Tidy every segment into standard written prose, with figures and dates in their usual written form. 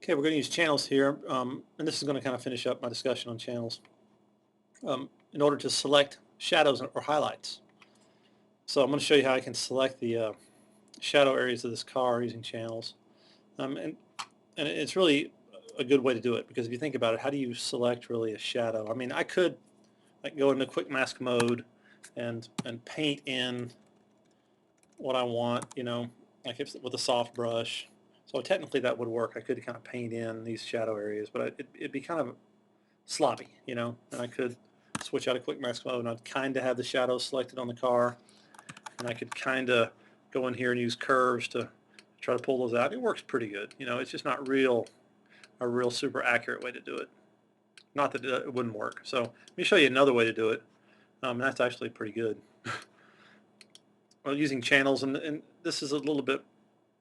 Okay, we're going to use channels here, and this is going to kind of finish up my discussion on channels in order to select shadows or highlights. So I'm going to show you how I can select the shadow areas of this car using channels. Um, and, and it's really a good way to do it because if you think about it, how do you select really a shadow? I mean, I could go into quick mask mode and paint in what I want, like with a soft brush. So technically that would work. I could kind of paint in these shadow areas, but it'd be kind of sloppy, and I could switch out of quick mask mode and I'd kind of have the shadows selected on the car, and I could kind of go in here and use curves to try to pull those out. It works pretty good. It's just not a real super accurate way to do it. Not that it wouldn't work. So let me show you another way to do it. That's actually pretty good. Well, using channels, and this is a little bit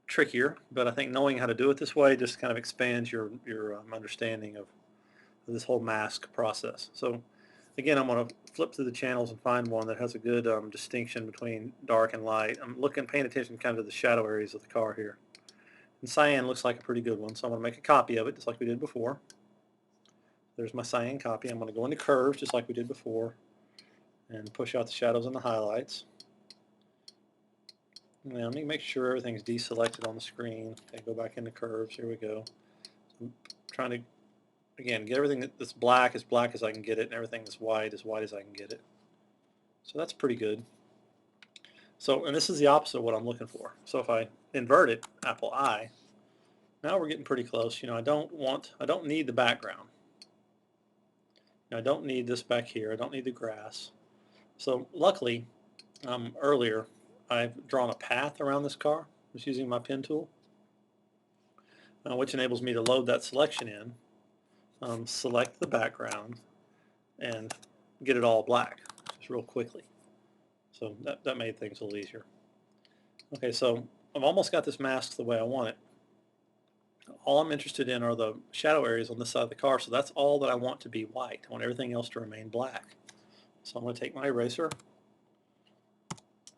trickier, but I think knowing how to do it this way just kind of expands your understanding of this whole mask process. So again, I'm going to flip through the channels and find one that has a good distinction between dark and light. I'm paying attention kind of to the shadow areas of the car here. And cyan looks like a pretty good one, so I'm going to make a copy of it just like we did before. There's my cyan copy. I'm going to go into curves just like we did before and push out the shadows and the highlights. Now let me make sure everything's deselected on the screen. Okay, go back into curves. Here we go. So I'm trying to, again, get everything that's black as I can get it, and everything that's white as I can get it. So that's pretty good. So, and this is the opposite of what I'm looking for. So if I invert it, Apple I, now we're getting pretty close. I don't need the background. I don't need this back here. I don't need the grass. So luckily, earlier, I've drawn a path around this car just using my pen tool, which enables me to load that selection in, select the background, and get it all black just real quickly. So that made things a little easier. Okay, so I've almost got this masked the way I want it. All I'm interested in are the shadow areas on this side of the car, so that's all that I want to be white. I want everything else to remain black. So I'm going to take my eraser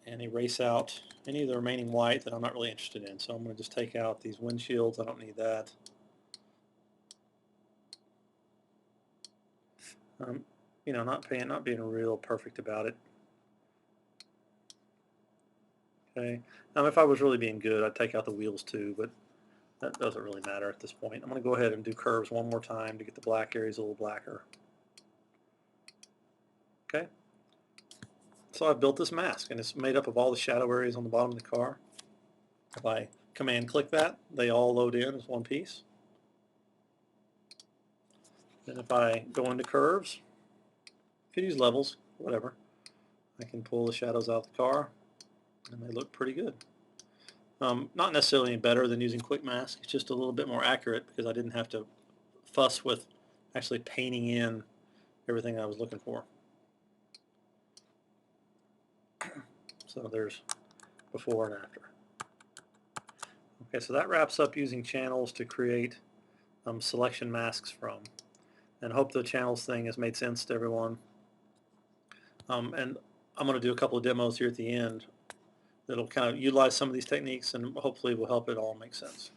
and erase out any of the remaining white that I'm not really interested in. So I'm going to just take out these windshields. I don't need that. Not being real perfect about it. Okay. If I was really being good, I'd take out the wheels too, but that doesn't really matter at this point. I'm going to go ahead and do curves one more time to get the black areas a little blacker. Okay. So I've built this mask, and it's made up of all the shadow areas on the bottom of the car. If I command click that, they all load in as one piece. Then if I go into curves, could use levels, whatever, I can pull the shadows out of the car, and they look pretty good. Not necessarily any better than using quick mask. It's just a little bit more accurate because I didn't have to fuss with actually painting in everything I was looking for. So there's before and after. Okay, so that wraps up using channels to create selection masks from. And I hope the channels thing has made sense to everyone. And I'm going to do a couple of demos here at the end that'll kind of utilize some of these techniques and hopefully will help it all make sense.